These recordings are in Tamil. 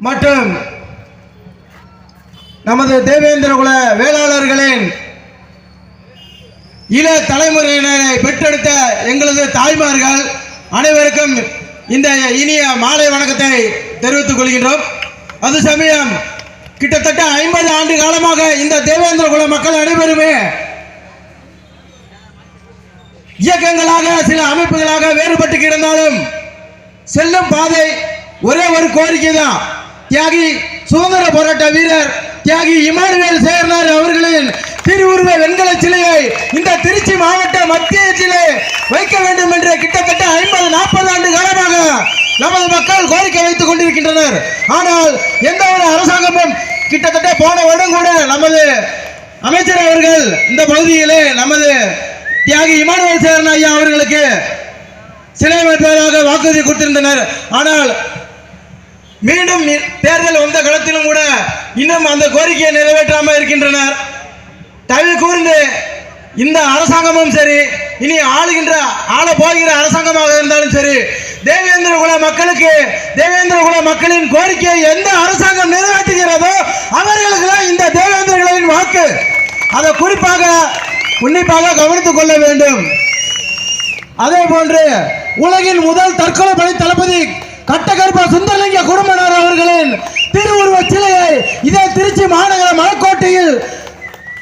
மற்றும் நமது தேவேந்திரகுல வேளாளர்களின் இள தலைமுறையினரை பெற்றெடுத்த எங்களது தாய்மார்கள் அனைவருக்கும் இந்த இனிய மாலை வணக்கத்தை தெரிவித்துக் கொள்கின்றோம். அது சமயம் கிட்டத்தட்ட 50 ஆண்டு காலமாக இந்த தேவேந்திரகுல மக்கள் அனைவருமே இயக்கங்களாக சில அமைப்புகளாக வேறுபட்டு கிடந்தாலும் செல்லும் பாதை ஒரே ஒரு கோரிக்கை தான். தியாகி சுதந்திர போராட்ட வீரர் தியாகி இமானுவேல் சேர்னார் அவர்களின் திருவுருவ வெண்கல சிலையை இந்த திருச்சி மாவட்ட மத்தியத்திலே வைக்க வேண்டும் என்று கிட்டத்தட்ட 50-40 ஆண்டு காலமாக நமது மக்கள் கோரிக்கை வைத்துக் கொண்டிருக்கின்றனர். ஆனால் எந்த ஒரு அரசாங்கமும் கிட்டத்தட்ட போன வருடம் கூட நமது அமைச்சர் அவர்கள் இந்த பகுதியிலே நமது தியாகி இமானுவேல் சேர்னா ஐயா அவர்களுக்கு சிலை வைப்பதாக வாக்குறுதி கொடுத்திருந்தனர். ஆனால் மீண்டும் தேர்தல் வந்த களத்திலும் கூட இன்னும் அந்த கோரிக்கையை நிறைவேற்றாமல் இருக்கின்றனர். தயவு கூர்ந்து இந்த அரசாங்கமும் சரி, இனி ஆள போகிற அரசாங்கமாக இருந்தாலும் சரி, தேவேந்திரகுல மக்களுக்கு தேவேந்திரகுல மக்களின் கோரிக்கையை எந்த அரசாங்கம் நிறைவேற்றுகிறதோ அவர்களுக்கு இந்த தேவேந்திரகுலின் வாக்கு. அதை குறிப்பாக உன்னிப்பாக கவனித்துக் கொள்ள வேண்டும். அதே போன்று உலகின் முதல் தற்கொலை படை தளபதி கட்டகர்ப சுந்தரலிங்க குடும்பனார் அவர்களின் திருவுருவ சிலையை இதே திருச்சி மாநகர மலைக்கோட்டையில்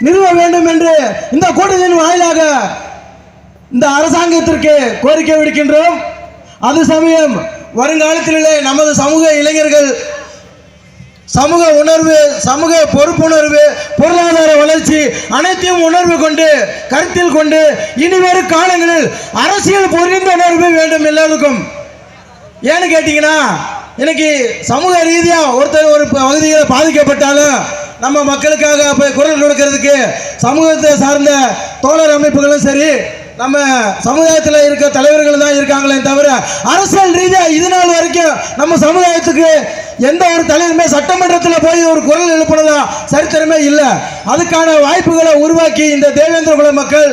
நிறுவ வேண்டும் என்று இந்த கூட்டத்தின் வாயிலாக இந்த அரசாங்கத்திற்கு கோரிக்கை விடுக்கின்றோம். அது சமயம் வருங்காலத்திலே நமது சமூக இளைஞர்கள் சமூக உணர்வு, சமூக பொறுப்புணர்வு, பொருளாதார வளர்ச்சி அனைத்தையும் உணர்வு கொண்டு கருத்தில் கொண்டு இனிவரும் காலங்களில் அரசியல் புரிந்துணர்வு வேண்டும் எல்லாருக்கும். ஏன்னு கேட்டீங்கன்னா, இன்னைக்கு சமூக ரீதியாக ஒருத்தர் ஒரு பகுதியில் பாதிக்கப்பட்டாலும் நம்ம மக்களுக்காக போய் குரல் கொடுக்கிறதுக்கு சமூகத்தை சார்ந்த தோழர் அமைப்புகளும் சரி, நம்ம சமுதாயத்தில் இருக்க தலைவர்கள் தான் இருக்காங்களே தவிர அரசியல் ரீதியாக இது நாள் வரைக்கும் நம்ம சமுதாயத்துக்கு எந்த ஒரு தலைவருமே சட்டமன்றத்தில் போய் ஒரு குரல் எழுப்பினதா சரித்திரமே இல்லை. அதுக்கான வாய்ப்புகளை உருவாக்கி இந்த தேவேந்திரகுல மக்கள்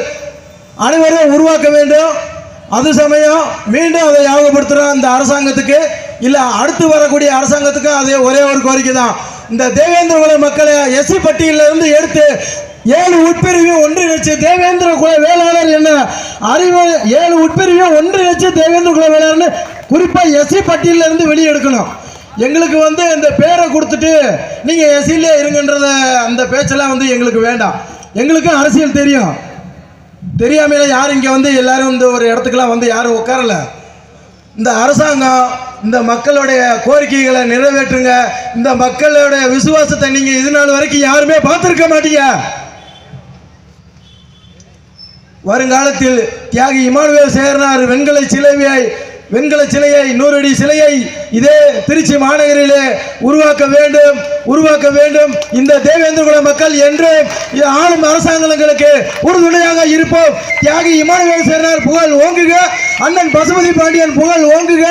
அனைவரும் உருவாக்க வேண்டும். அது சமயம் மீண்டும் அதை ஞாபகப்படுத்துகிறோம் இந்த அரசாங்கத்துக்கு, இல்லை அடுத்து வரக்கூடிய அரசாங்கத்துக்கு அதே ஒரே ஒரு கோரிக்கை தான். இந்த தேவேந்திரகுல மக்களை எஸ்சி பட்டியலிருந்து எடுத்து 7 உட்பிரிவையும் ஒன்றிணைச்சு தேவேந்திரகுல வேளாளர் என்ன அறிவு 7 உட்பிரிவையும் ஒன்றிணைச்சு தேவேந்திரகுல வேளாளர்னு குறிப்பாக எஸ்சி பட்டியலிருந்து வெளியே எடுக்கணும். எங்களுக்கு இந்த பேரை கொடுத்துட்டு நீங்கள் எஸ்சிலே இருங்கன்றத அந்த பேச்செல்லாம் எங்களுக்கு வேண்டாம். எங்களுக்கும் அரசியல் தெரியும். தெரியாமல யாரும் இங்கே எல்லாரும் இந்த ஒரு இடத்துக்கெல்லாம் யாரும் உட்காரல. இந்த அரசாங்கம் இந்த மக்களுடைய கோரிக்கைகளை நிறைவேற்றுங்க. இந்த மக்களுடைய விசுவாசத்தை நீங்கள் இது நாள் வரைக்கும் யாருமே பார்த்துருக்க மாட்டீங்க. வருங்காலத்தில் தியாகி இமானுவேல் சேர்னார் வெண்கல சிலையை 100 அடி சிலையை இதே திருச்சி மாநகரிலே உருவாக்க வேண்டும். இந்த தேவேந்திரகுல மக்கள் என்று ஆளும் அரசாங்கங்களுக்கு உறுதுணையாக இருப்போம். தியாகி இமானுவேல் சேர்னார் புகழ் ஓங்குக, அண்ணன் பசுபதி பாண்டியன் புகழ் ஓங்குக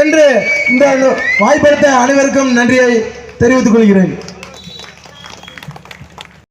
என்று இந்த வாய்ப்பளித்த அனைவருக்கும் நன்றியை தெரிவித்துக் கொள்கிறேன்.